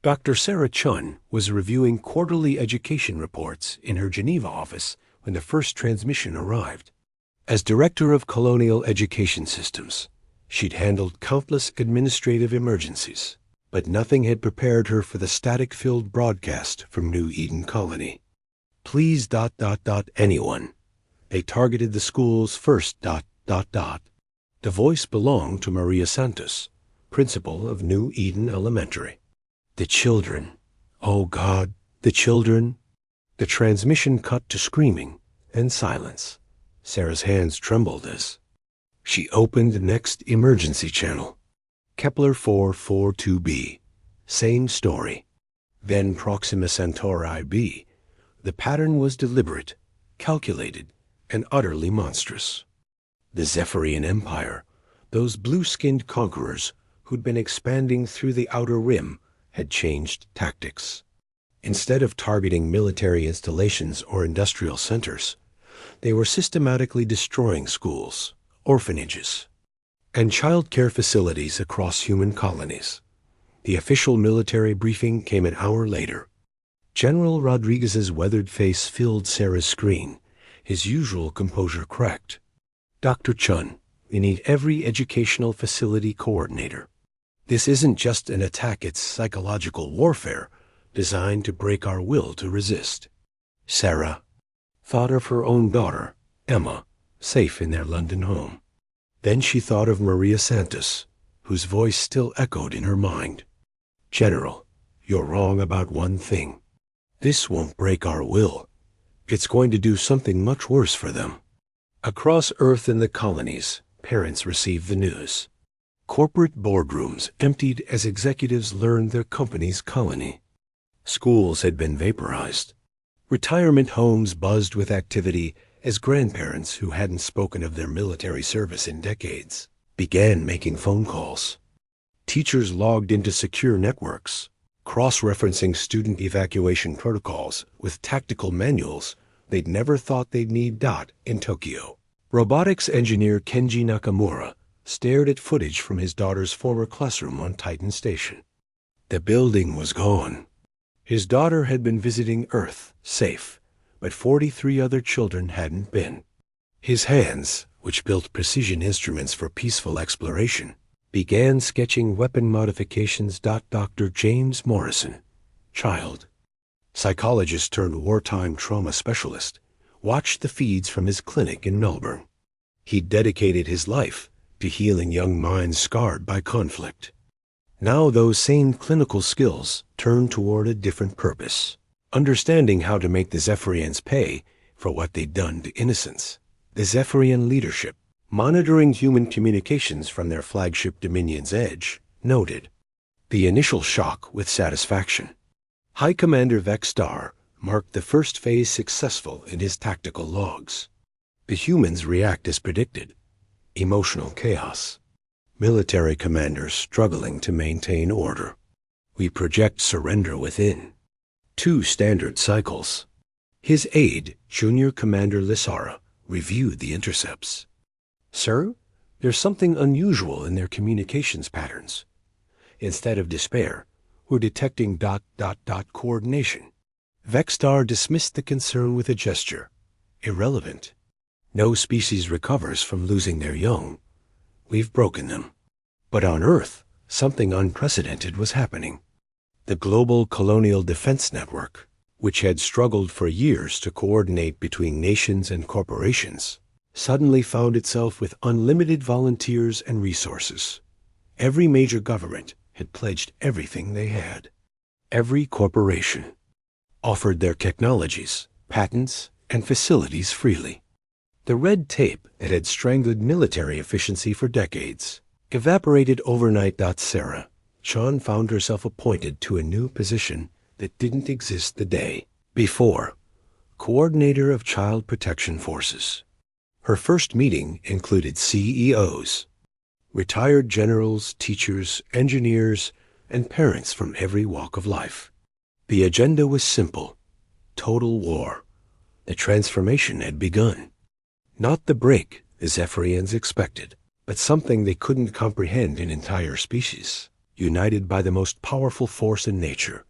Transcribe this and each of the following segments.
Dr. Sarah Chun was reviewing quarterly education reports in her Geneva office when the first transmission arrived. As Director of Colonial Education Systems, she'd handled countless administrative emergencies, but nothing had prepared her for the static-filled broadcast from New Eden Colony. Please ... anyone. They targeted the school's first ... The voice belonged to Maria Santos, principal of New Eden Elementary. The children. Oh God, the children. The transmission cut to screaming and silence. Sarah's hands trembled as she opened the next emergency channel. Kepler 442b. Same story. Then Proxima Centauri b. The pattern was deliberate, calculated, and utterly monstrous. The Zephyrian Empire, those blue-skinned conquerors who'd been expanding through the outer rim, had changed tactics. Instead of targeting military installations or industrial centers, they were systematically destroying schools, orphanages, and child care facilities across human colonies. The official military briefing came an hour later. General Rodriguez's weathered face filled Sarah's screen, his usual composure cracked. Dr. Chun, we need every educational facility coordinator. This isn't just an attack, it's psychological warfare designed to break our will to resist. Sarah thought of her own daughter, Emma, safe in their London home. Then she thought of Maria Santos, whose voice still echoed in her mind. General, you're wrong about one thing. This won't break our will. It's going to do something much worse for them. Across Earth in the colonies, parents received the news. Corporate boardrooms emptied as executives learned their company's colony. Schools had been vaporized. Retirement homes buzzed with activity as grandparents who hadn't spoken of their military service in decades began making phone calls. Teachers logged into secure networks, cross-referencing student evacuation protocols with tactical manuals they'd never thought they'd need. In Tokyo, robotics engineer Kenji Nakamura stared at footage from his daughter's former classroom on Titan Station. The building was gone. His daughter had been visiting Earth, safe, but 43 other children hadn't been. His hands, which built precision instruments for peaceful exploration, began sketching weapon modifications. Dr. James Morrison, child psychologist turned wartime trauma specialist, watched the feeds from his clinic in Melbourne. He'd dedicated his life to healing young minds scarred by conflict. Now those same clinical skills turned toward a different purpose, understanding how to make the Zephyrians pay for what they'd done to innocents. The Zephyrian leadership, monitoring human communications from their flagship Dominion's edge, noted the initial shock with satisfaction. High Commander Vexstar marked the first phase successful in his tactical logs. The humans react as predicted. Emotional chaos. Military commanders struggling to maintain order. We project surrender within. 2 standard cycles. His aide, Junior Commander Lissara, reviewed the intercepts. Sir, there's something unusual in their communications patterns. Instead of despair, we're detecting ... coordination. Vexstar dismissed the concern with a gesture. Irrelevant. No species recovers from losing their young. We've broken them. But on Earth, something unprecedented was happening. The Global Colonial Defense Network, which had struggled for years to coordinate between nations and corporations, suddenly found itself with unlimited volunteers and resources. Every major government had pledged everything they had. Every corporation offered their technologies, patents, and facilities freely. The red tape that had strangled military efficiency for decades evaporated overnight. Sarah Chun found herself appointed to a new position that didn't exist the day before, Coordinator of Child Protection Forces. Her first meeting included CEOs, retired generals, teachers, engineers, and parents from every walk of life. The agenda was simple: total war. The transformation had begun. Not the break the Zephyrians expected, but something they couldn't comprehend in entire species. united by the most powerful force in nature,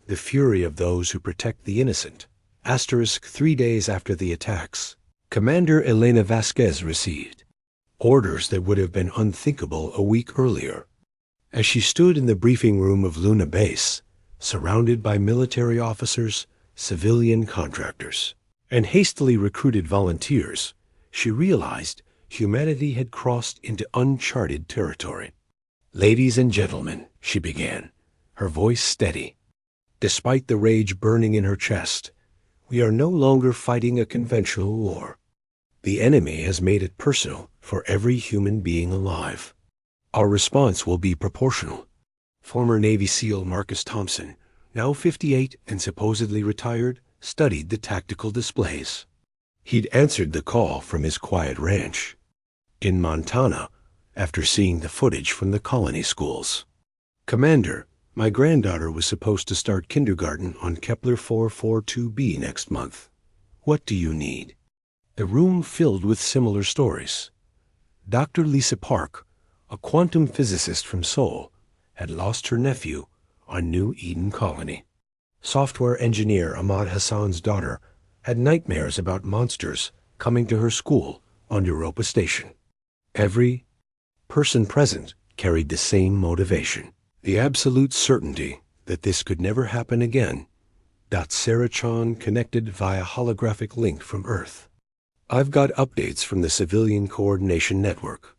the fury of those who protect the innocent. 3 days after the attacks, Commander Elena Vasquez received orders that would have been unthinkable a week earlier. As she stood in the briefing room of Luna Base, surrounded by military officers, civilian contractors, and hastily recruited volunteers, she realized humanity had crossed into uncharted territory. "Ladies and gentlemen," she began, her voice steady, despite the rage burning in her chest, "we are no longer fighting a conventional war. The enemy has made it personal for every human being alive. Our response will be proportional." Former Navy SEAL Marcus Thompson, now 58 and supposedly retired, studied the tactical displays. He'd answered the call from his quiet ranch in Montana after seeing the footage from the colony schools. "Commander, my granddaughter was supposed to start kindergarten on Kepler 442b next month. What do you need?" The room filled with similar stories. Dr. Lisa Park, a quantum physicist from Seoul, had lost her nephew on New Eden Colony. Software engineer Ahmad Hassan's daughter had nightmares about monsters coming to her school on Europa Station. Every person present carried the same motivation, the absolute certainty that this could never happen again. Sarah Chan connected via holographic link from Earth. "I've got updates from the Civilian Coordination Network.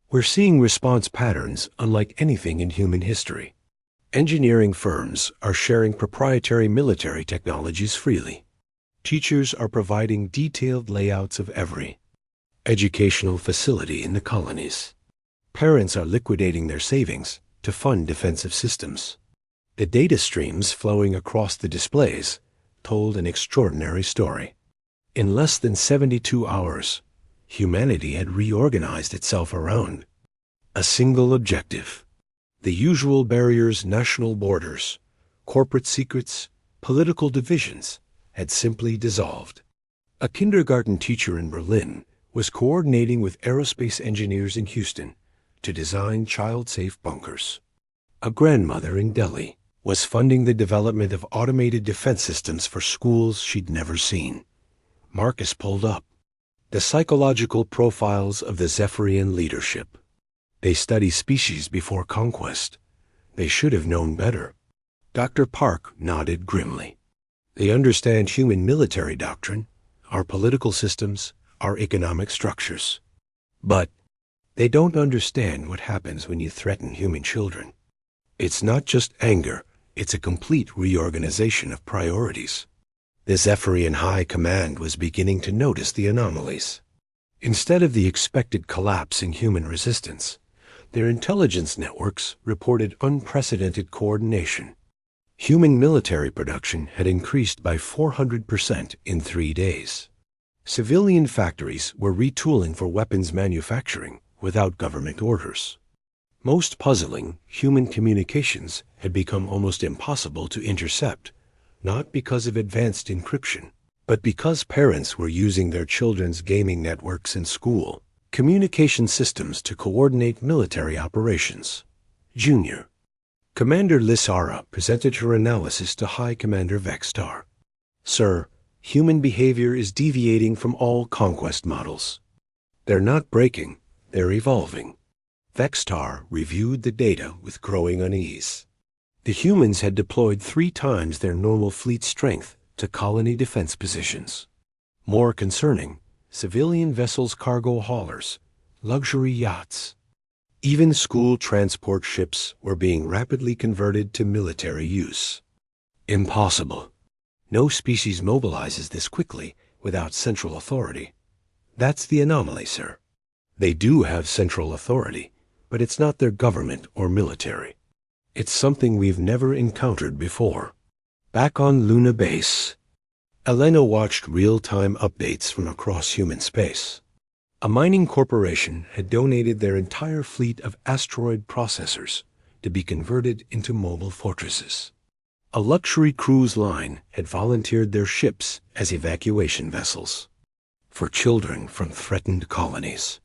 We're seeing response patterns unlike anything in human history. Engineering firms are sharing proprietary military technologies freely. Teachers are providing detailed layouts of every educational facility in the colonies. Parents are liquidating their savings to fund defensive systems." The data streams flowing across the displays told an extraordinary story. In less than 72 hours, humanity had reorganized itself around a single objective. The usual barriers, national borders, corporate secrets, political divisions had simply dissolved. A kindergarten teacher in Berlin was coordinating with aerospace engineers in Houston to design child-safe bunkers. A grandmother in Delhi was funding the development of automated defense systems for schools she'd never seen. Marcus pulled up the psychological profiles of the Zephyrian leadership. They study species before conquest. They should have known better. Dr. Park nodded grimly. They understand human military doctrine, our political systems, our economic structures. But they don't understand what happens when you threaten human children. It's not just anger, it's a complete reorganization of priorities. The Zephyrian High Command was beginning to notice the anomalies. Instead of the expected collapse in human resistance, their intelligence networks reported unprecedented coordination. Human military production had increased by 400% in 3 days. Civilian factories were retooling for weapons manufacturing without government orders. Most puzzling, human communications had become almost impossible to intercept, not because of advanced encryption, but because parents were using their children's gaming networks in school, communication systems to coordinate military operations. Junior. Commander Lissara presented her analysis to High Commander Vextar. "Sir, human behavior is deviating from all conquest models. They're not breaking, they're evolving." Vextar reviewed the data with growing unease. The humans had deployed 3 times their normal fleet strength to colony defense positions. More concerning, civilian vessels, cargo haulers, luxury yachts, even school transport ships were being rapidly converted to military use. Impossible. No species mobilizes this quickly without central authority. That's the anomaly, sir. They do have central authority, but it's not their government or military. It's something we've never encountered before. Back on Luna Base, Elena watched real-time updates from across human space. A mining corporation had donated their entire fleet of asteroid processors to be converted into mobile fortresses. A luxury cruise line had volunteered their ships as evacuation vessels for children from threatened colonies.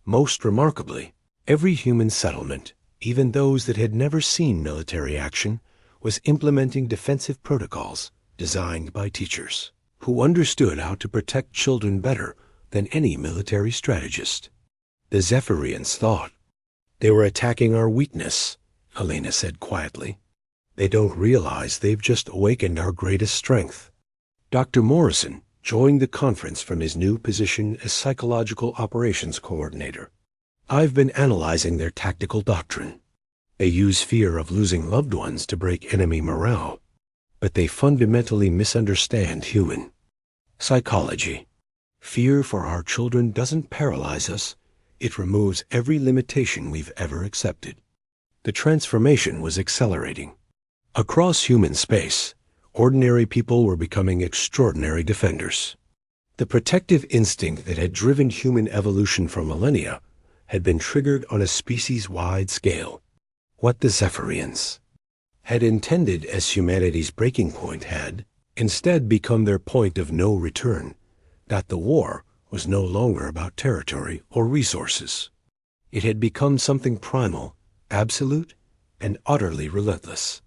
Most remarkably, every human settlement even those that had never seen military action, was implementing defensive protocols designed by teachers who understood how to protect children better than any military strategist. The Zephyrians thought. They were attacking our weakness, Elena said quietly. They don't realize they've just awakened our greatest strength. Dr. Morrison joined the conference from his new position as Psychological Operations Coordinator. I've been analyzing their tactical doctrine. They use fear of losing loved ones to break enemy morale, but they fundamentally misunderstand human psychology. Fear for our children doesn't paralyze us. It removes every limitation we've ever accepted. The transformation was accelerating. Across human space, ordinary people were becoming extraordinary defenders. The protective instinct that had driven human evolution for millennia had been triggered on a species-wide scale. What the Zephyrians had intended as humanity's breaking point had instead become their point of no return, that the war was no longer about territory or resources. It had become something primal, absolute, and utterly relentless.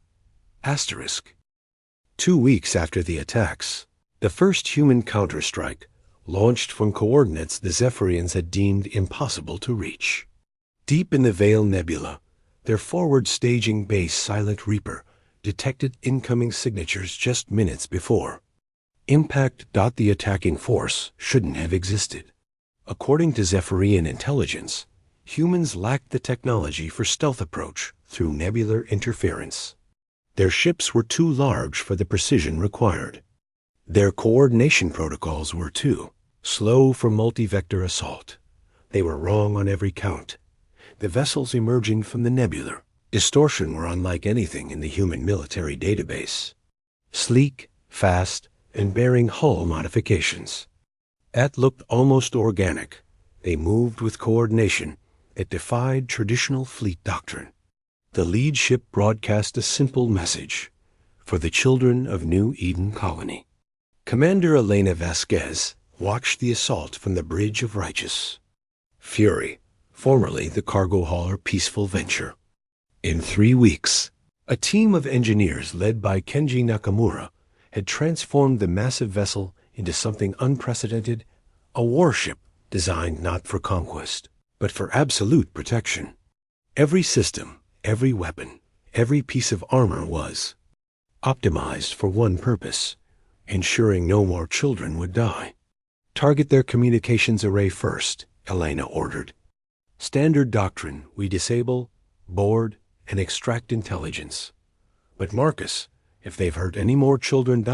Asterisk. 2 weeks after the attacks, the first human counterstrike launched from coordinates the Zephyrians had deemed impossible to reach. Deep in the Veil Nebula, their forward staging base Silent Reaper detected incoming signatures just minutes before. Impact. The attacking force shouldn't have existed. According to Zephyrian intelligence, humans lacked the technology for stealth approach through nebular interference. Their ships were too large for the precision required. Their coordination protocols were too slow for multi-vector assault. They were wrong on every count. The vessels emerging from the nebular distortion were unlike anything in the human military database. Sleek, fast, and bearing hull modifications. That looked almost organic. They moved with coordination that defied traditional fleet doctrine. The lead ship broadcast a simple message for the children of New Eden Colony. Commander Elena Vasquez watched the assault from the Bridge of Righteous. Fury, formerly the cargo hauler Peaceful Venture. In 3 weeks, a team of engineers led by Kenji Nakamura had transformed the massive vessel into something unprecedented, a warship designed not for conquest, but for absolute protection. Every system, every weapon, every piece of armor was optimized for one purpose, ensuring no more children would die. Target their communications array first, Elena ordered. Standard doctrine: we disable, board, and extract intelligence. But Marcus, if they've hurt any more children...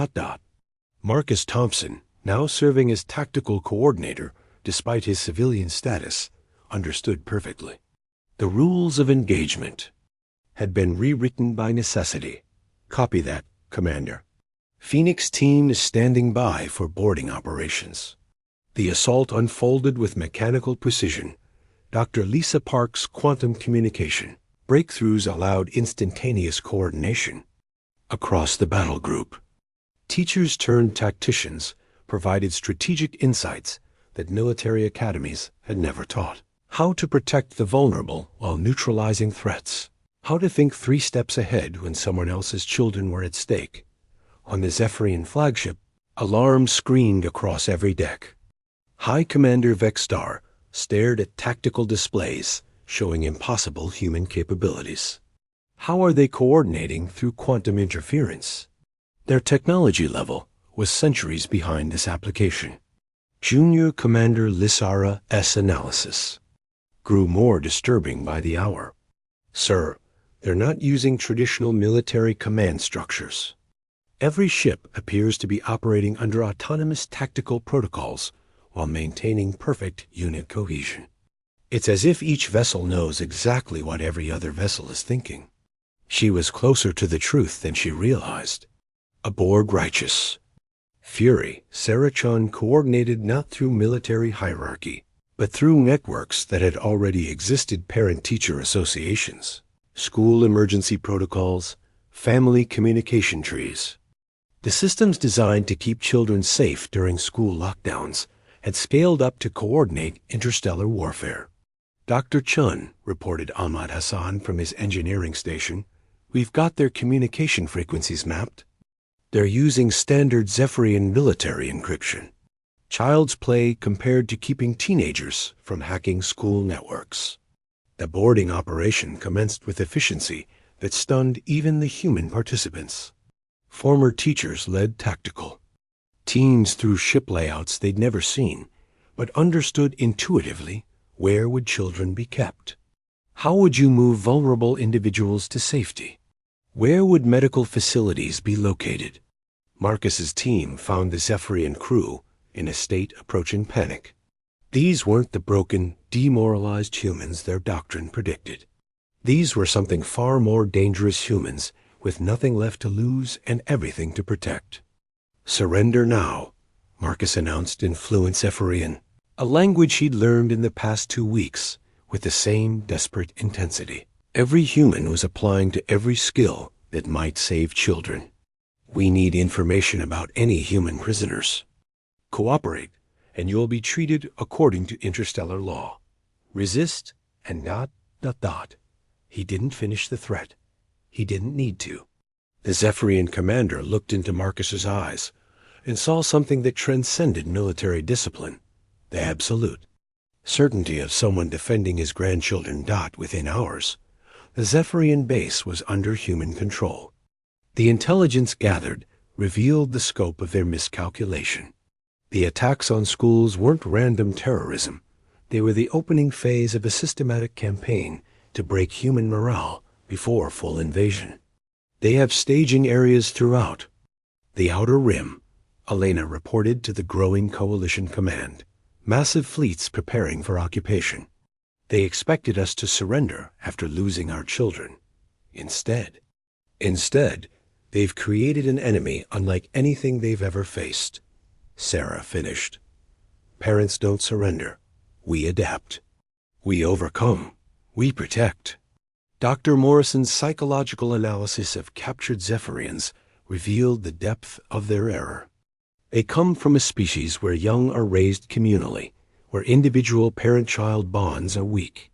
Marcus Thompson, now serving as tactical coordinator despite his civilian status, understood perfectly. The rules of engagement had been rewritten by necessity. Copy that, Commander. Phoenix team is standing by for boarding operations. The assault unfolded with mechanical precision. Dr. Lisa Park's quantum communication breakthroughs allowed instantaneous coordination across the battle group. Teachers turned tacticians provided strategic insights that military academies had never taught. How to protect the vulnerable while neutralizing threats. How to think 3 steps ahead when someone else's children were at stake. On the Zephyrian flagship, alarms screamed across every deck. High Commander Vexstar stared at tactical displays showing impossible human capabilities. How are they coordinating through quantum interference? Their technology level was centuries behind this application. Junior Commander Lissara S. analysis grew more disturbing by the hour. Sir, they're not using traditional military command structures. Every ship appears to be operating under autonomous tactical protocols while maintaining perfect unit cohesion. It's as if each vessel knows exactly what every other vessel is thinking. She was closer to the truth than she realized. Aboard Righteous. Fury, Sarachon coordinated not through military hierarchy, but through networks that had already existed: parent-teacher associations, school emergency protocols, family communication trees. The systems designed to keep children safe during school lockdowns had scaled up to coordinate interstellar warfare. Dr. Chun, reported Ahmad Hassan from his engineering station, we've got their communication frequencies mapped. They're using standard Zephyrian military encryption. Child's play compared to keeping teenagers from hacking school networks. The boarding operation commenced with efficiency that stunned even the human participants. Former teachers led tactical. Teams threw ship layouts they'd never seen, but understood intuitively where would children be kept. How would you move vulnerable individuals to safety? Where would medical facilities be located? Marcus's team found the Zephyrian crew in a state approaching panic. These weren't the broken, demoralized humans their doctrine predicted. These were something far more dangerous humans with nothing left to lose and everything to protect. Surrender now, Marcus announced in fluent Zephyrian, a language he'd learned in the past 2 weeks with the same desperate intensity. Every human was applying to every skill that might save children. We need information about any human prisoners. Cooperate, and you'll be treated according to interstellar law. Resist, and ... He didn't finish the threat. He didn't need to. The Zephyrian commander looked into Marcus's eyes and saw something that transcended military discipline, the absolute certainty of someone defending his grandchildren within hours. The Zephyrian base was under human control. The intelligence gathered revealed the scope of their miscalculation. The attacks on schools weren't random terrorism. They were the opening phase of a systematic campaign to break human morale before full invasion. They have staging areas throughout. The Outer Rim, Elena reported to the growing coalition command. Massive fleets preparing for occupation. They expected us to surrender after losing our children. Instead, they've created an enemy unlike anything they've ever faced. Sarah finished. Parents don't surrender. We adapt. We overcome. We protect. Dr. Morrison's psychological analysis of captured Zephyrians revealed the depth of their error. They come from a species where young are raised communally, where individual parent-child bonds are weak.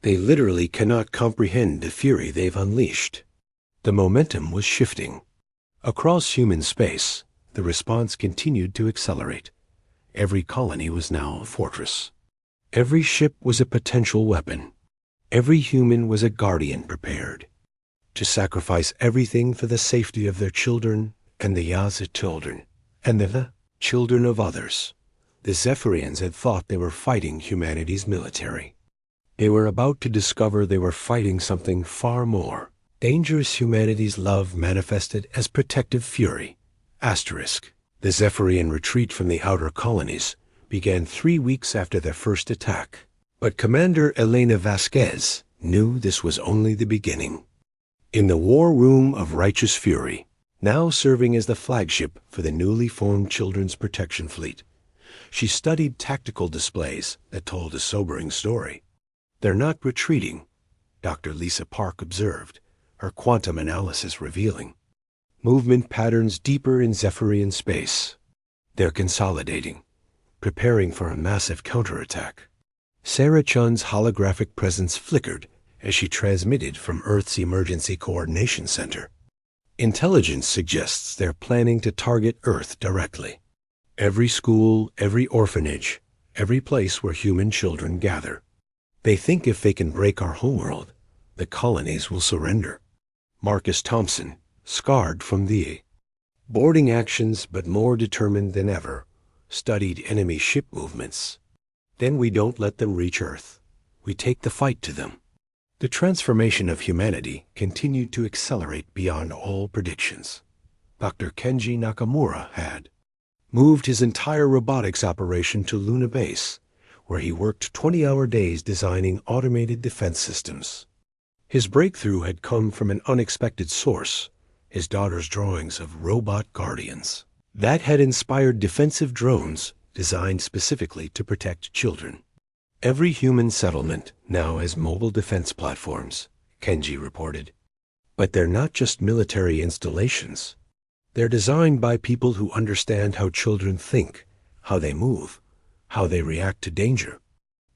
They literally cannot comprehend the fury they've unleashed. The momentum was shifting. Across human space, the response continued to accelerate. Every colony was now a fortress. Every ship was a potential weapon. Every human was a guardian prepared to sacrifice everything for the safety of their children and the Yaza children, and the children of others. The Zephyrians had thought they were fighting humanity's military. They were about to discover they were fighting something far more. Dangerous humanity's love manifested as protective fury. The Zephyrian retreat from the outer colonies began 3 weeks after their first attack. But Commander Elena Vasquez knew this was only the beginning. In the war room of Righteous Fury, now serving as the flagship for the newly formed Children's Protection Fleet, she studied tactical displays that told a sobering story. They're not retreating, Dr. Lisa Park observed, her quantum analysis revealing. Movement patterns deeper in Zephyrian space. They're consolidating, preparing for a massive counterattack. Sarah Chun's holographic presence flickered as she transmitted from Earth's Emergency Coordination Center. Intelligence suggests they're planning to target Earth directly. Every school, every orphanage, every place where human children gather. They think if they can break our homeworld, the colonies will surrender. Marcus Thompson, scarred from the boarding actions but more determined than ever, studied enemy ship movements. Then we don't let them reach Earth. We take the fight to them. The transformation of humanity continued to accelerate beyond all predictions. Dr. Kenji Nakamura had moved his entire robotics operation to Luna Base, where he worked 20-hour days designing automated defense systems. His breakthrough had come from an unexpected source, his daughter's drawings of robot guardians. That had inspired defensive drones designed specifically to protect children. Every human settlement now has mobile defense platforms, Kenji reported. But they're not just military installations. They're designed by people who understand how children think, how they move, how they react to danger.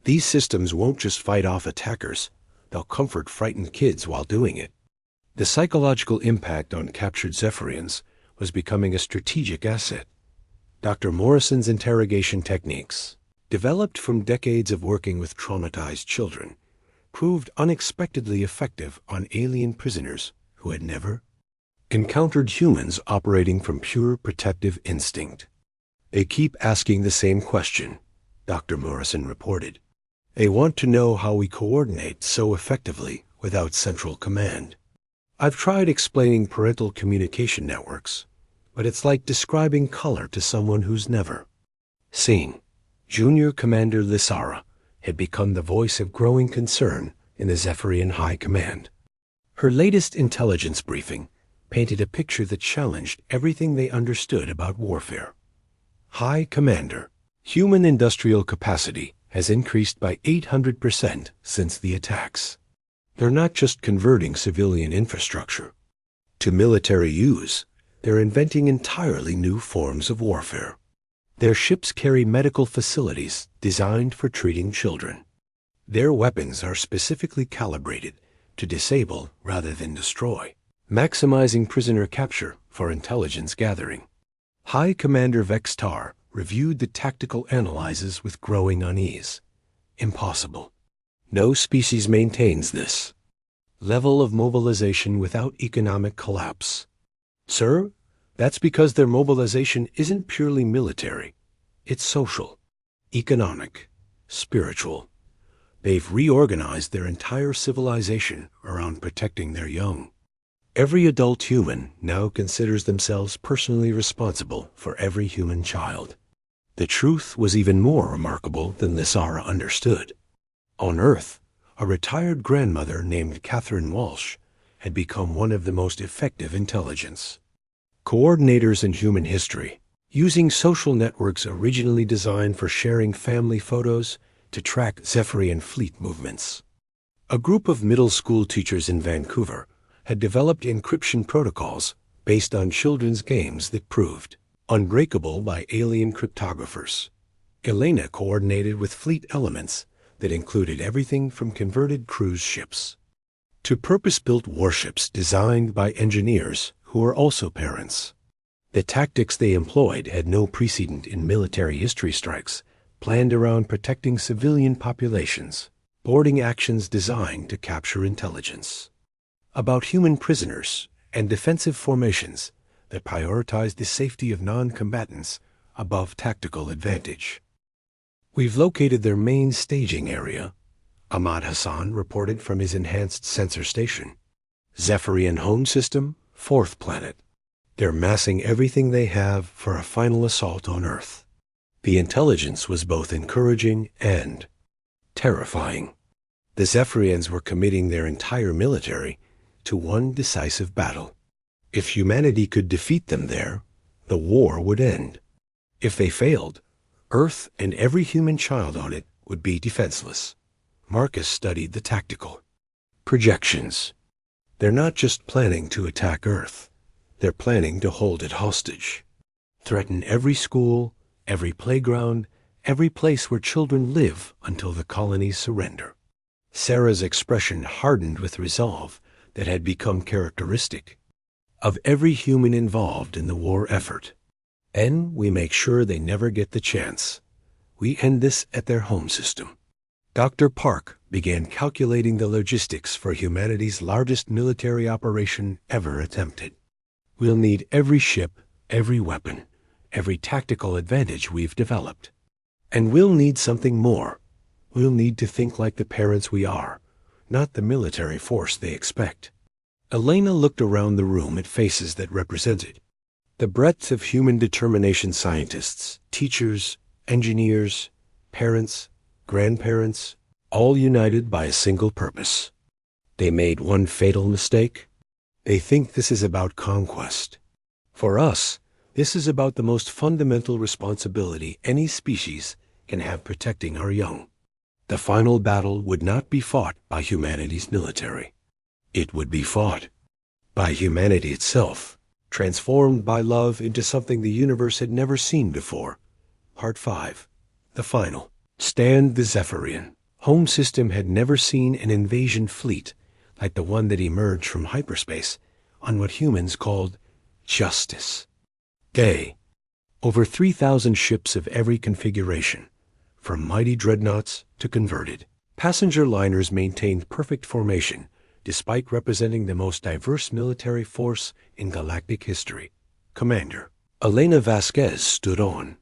These systems won't just fight off attackers, they'll comfort frightened kids while doing it. The psychological impact on captured Zephyrians was becoming a strategic asset. Dr. Morrison's interrogation techniques, developed from decades of working with traumatized children, proved unexpectedly effective on alien prisoners who had never encountered humans operating from pure protective instinct. They keep asking the same question, Dr. Morrison reported. They want to know how we coordinate so effectively without central command. I've tried explaining parental communication networks, but it's like describing color to someone who's never seen. Junior Commander Lysara had become the voice of growing concern in the Zephyrian High Command. Her latest intelligence briefing painted a picture that challenged everything they understood about warfare. High Commander, human industrial capacity has increased by 800% since the attacks. They're not just converting civilian infrastructure to military use, they're inventing entirely new forms of warfare. Their ships carry medical facilities designed for treating children. Their weapons are specifically calibrated to disable rather than destroy, maximizing prisoner capture for intelligence gathering. High Commander Vextar reviewed the tactical analyses with growing unease. Impossible. No species maintains this level of mobilization without economic collapse. Sir, that's because their mobilization isn't purely military. It's social, economic, spiritual. They've reorganized their entire civilization around protecting their young. Every adult human now considers themselves personally responsible for every human child. The truth was even more remarkable than Lysara understood. On Earth, a retired grandmother named Catherine Walsh had become one of the most effective intelligence coordinators in human history, using social networks originally designed for sharing family photos to track Zephyrian fleet movements. A group of middle school teachers in Vancouver had developed encryption protocols based on children's games that proved unbreakable by alien cryptographers. Elena coordinated with fleet elements that included everything from converted cruise ships to purpose-built warships designed by engineers who were also parents. The tactics they employed had no precedent in military history strikes planned around protecting civilian populations, boarding actions designed to capture intelligence about human prisoners, and defensive formations that prioritized the safety of non-combatants above tactical advantage. We've located their main staging area, Ahmad Hassan reported from his enhanced sensor station. Zephyrian home system, 4th planet. They're massing everything they have for a final assault on Earth. The intelligence was both encouraging and terrifying. The Zephyrians were committing their entire military to one decisive battle. If humanity could defeat them there, the war would end. If they failed, Earth and every human child on it would be defenseless. Marcus studied the tactical projections. They're not just planning to attack Earth. They're planning to hold it hostage. Threaten every school, every playground, every place where children live until the colonies surrender. Sarah's expression hardened with resolve that had become characteristic of every human involved in the war effort. And we make sure they never get the chance. We end this at their home system. Dr. Park began calculating the logistics for humanity's largest military operation ever attempted. We'll need every ship, every weapon, every tactical advantage we've developed. And we'll need something more. We'll need to think like the parents we are, not the military force they expect. Elena looked around the room at faces that represented the breadth of human determination: scientists, teachers, engineers, parents, grandparents, all united by a single purpose. They made one fatal mistake. They think this is about conquest. For us, this is about the most fundamental responsibility any species can have, protecting our young. The final battle would not be fought by humanity's military. It would be fought by humanity itself, transformed by love into something the universe had never seen before. Part 5. The final Stand the Zephyrian home system had never seen an invasion fleet like the one that emerged from hyperspace on what humans called justice. Day. Over 3,000 ships of every configuration, from mighty dreadnoughts to converted. Passenger liners maintained perfect formation despite representing the most diverse military force in galactic history. Commander Elena Vasquez stood on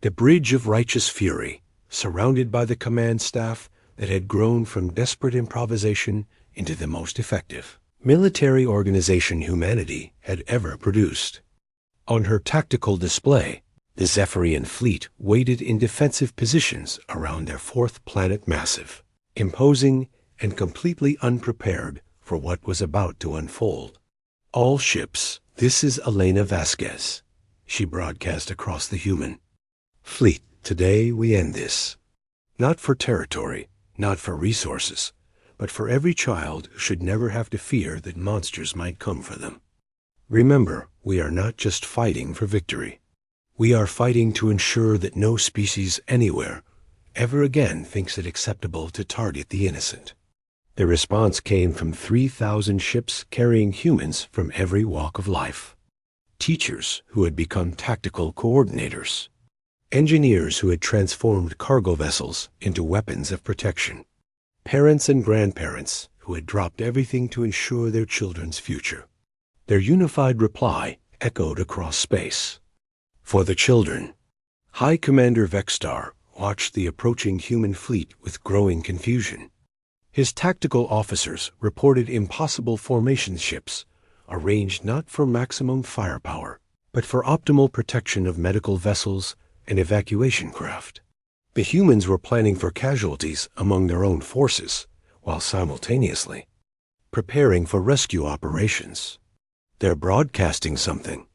the bridge of righteous fury, surrounded by the command staff that had grown from desperate improvisation into the most effective military organization humanity had ever produced. On her tactical display, the Zephyrian fleet waited in defensive positions around their fourth planet massive, imposing and completely unprepared for what was about to unfold. All ships, this is Elena Vasquez, she broadcast across the human fleet. Today we end this. Not for territory, not for resources, but for every child who should never have to fear that monsters might come for them. Remember, we are not just fighting for victory. We are fighting to ensure that no species anywhere ever again thinks it acceptable to target the innocent. The response came from 3,000 ships carrying humans from every walk of life. Teachers who had become tactical coordinators. Engineers who had transformed cargo vessels into weapons of protection. Parents and grandparents who had dropped everything to ensure their children's future. Their unified reply echoed across space. For the children. High Commander Vexstar watched the approaching human fleet with growing confusion. His tactical officers reported impossible formation ships, arranged not for maximum firepower, but for optimal protection of medical vessels and evacuation craft. The humans were planning for casualties among their own forces, while simultaneously preparing for rescue operations. They're broadcasting something,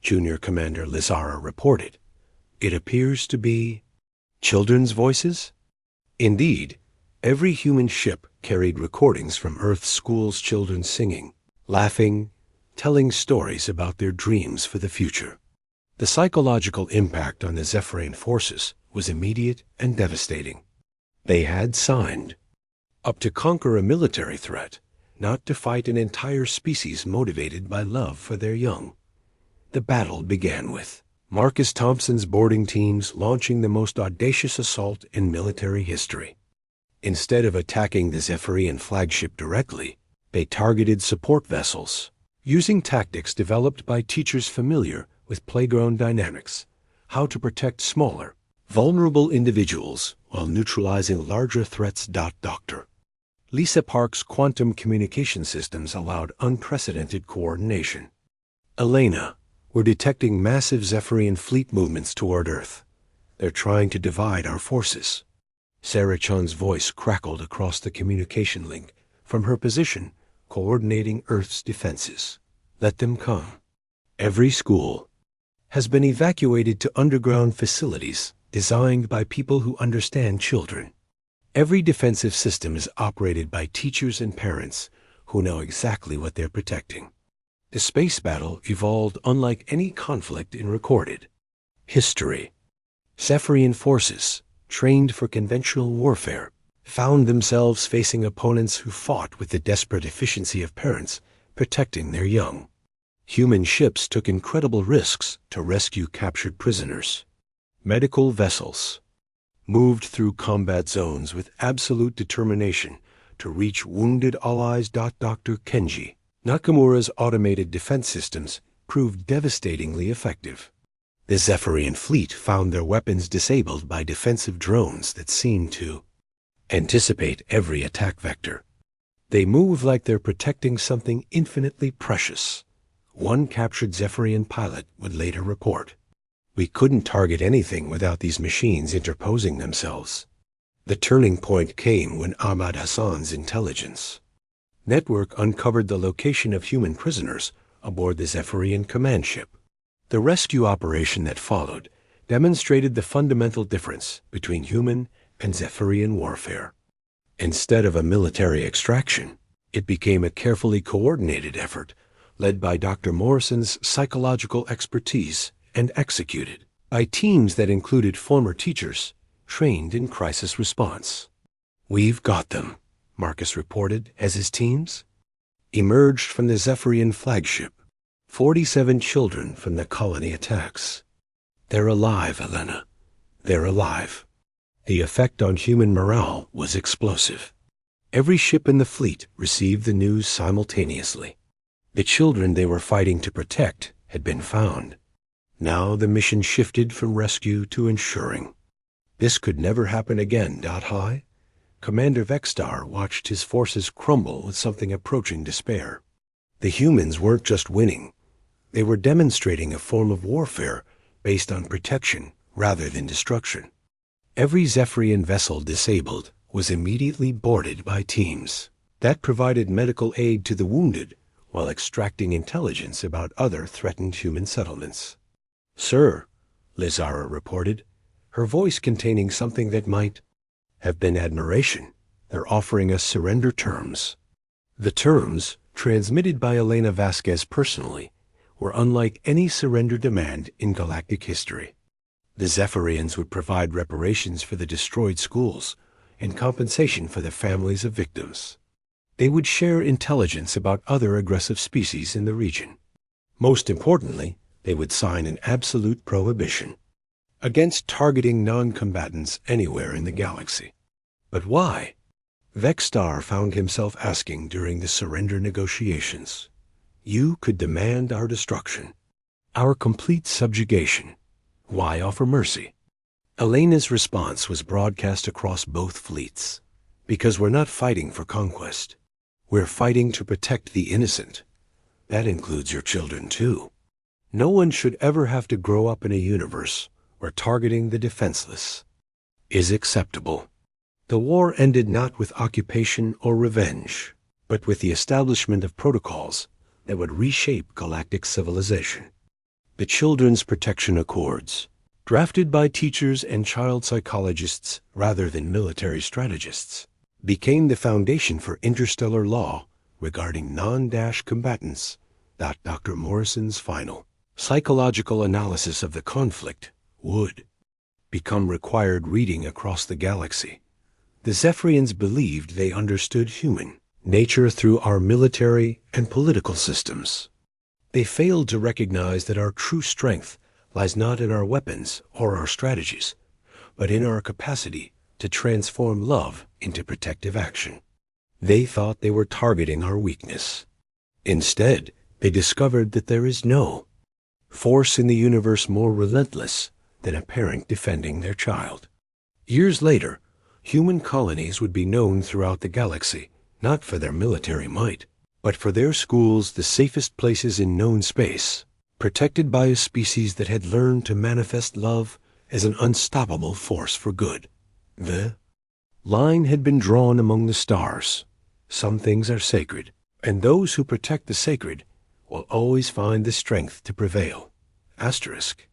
Junior Commander Lizara reported. It appears to be children's voices? Indeed, every human ship carried recordings from Earth's schools' children singing, laughing, telling stories about their dreams for the future. The psychological impact on the Zephyrian forces was immediate and devastating. They had signed up to conquer a military threat, not to fight an entire species motivated by love for their young. The battle began with Marcus Thompson's boarding teams launching the most audacious assault in military history. Instead of attacking the Zephyrian flagship directly, they targeted support vessels, using tactics developed by teachers familiar with playground dynamics, how to protect smaller, vulnerable individuals while neutralizing larger threats. Dr. Lisa Park's quantum communication systems allowed unprecedented coordination. Elena, we're detecting massive Zephyrian fleet movements toward Earth. They're trying to divide our forces. Sarah Chun's voice crackled across the communication link from her position coordinating Earth's defenses. Let them come. Every school has been evacuated to underground facilities designed by people who understand children. Every defensive system is operated by teachers and parents who know exactly what they're protecting. The space battle evolved unlike any conflict in recorded history. Zephyrian forces, trained for conventional warfare, found themselves facing opponents who fought with the desperate efficiency of parents protecting their young. Human ships took incredible risks to rescue captured prisoners. Medical vessels moved through combat zones with absolute determination to reach wounded allies. Dr. Kenji Nakamura's automated defense systems proved devastatingly effective. The Zephyrian fleet found their weapons disabled by defensive drones that seemed to anticipate every attack vector. They move like they're protecting something infinitely precious. One captured Zephyrian pilot would later report. We couldn't target anything without these machines interposing themselves. The turning point came when Ahmad Hassan's intelligence network uncovered the location of human prisoners aboard the Zephyrian command ship. The rescue operation that followed demonstrated the fundamental difference between human and Zephyrian warfare. Instead of a military extraction, it became a carefully coordinated effort led by Dr. Morrison's psychological expertise and executed by teams that included former teachers, trained in crisis response. "We've got them," Marcus reported as his teams emerged from the Zephyrian flagship, 47 children from the colony attacks. "They're alive, Elena. They're alive." The effect on human morale was explosive. Every ship in the fleet received the news simultaneously. The children they were fighting to protect had been found. Now the mission shifted from rescue to ensuring. This could never happen again. High, Commander Vexstar watched his forces crumble with something approaching despair. The humans weren't just winning. They were demonstrating a form of warfare based on protection rather than destruction. Every Zephyrian vessel disabled was immediately boarded by teams that provided medical aid to the wounded while extracting intelligence about other threatened human settlements. "Sir," Lizara reported, her voice containing something that might have been admiration, "they're offering us surrender terms." The terms, transmitted by Elena Vasquez personally, were unlike any surrender demand in galactic history. The Zephyrians would provide reparations for the destroyed schools and compensation for the families of victims. They would share intelligence about other aggressive species in the region. Most importantly, they would sign an absolute prohibition against targeting non-combatants anywhere in the galaxy. But why? Vexstar found himself asking during the surrender negotiations. You could demand our destruction, our complete subjugation. Why offer mercy? Elena's response was broadcast across both fleets. Because we're not fighting for conquest. We're fighting to protect the innocent. That includes your children, too. No one should ever have to grow up in a universe where targeting the defenseless is acceptable. The war ended not with occupation or revenge, but with the establishment of protocols that would reshape galactic civilization. The Children's Protection Accords, drafted by teachers and child psychologists rather than military strategists, became the foundation for interstellar law regarding non-combatants. Dr. Morrison's final psychological analysis of the conflict would become required reading across the galaxy. The Zephyrians believed they understood human nature through our military and political systems. They failed to recognize that our true strength lies not in our weapons or our strategies, but in our capacity to transform love into protective action. They thought they were targeting our weakness. Instead, they discovered that there is no force in the universe more relentless than a parent defending their child. Years later, human colonies would be known throughout the galaxy, not for their military might, but for their schools, the safest places in known space, protected by a species that had learned to manifest love as an unstoppable force for good. The line had been drawn among the stars. Some things are sacred, and those who protect the sacred will always find the strength to prevail. Asterisk.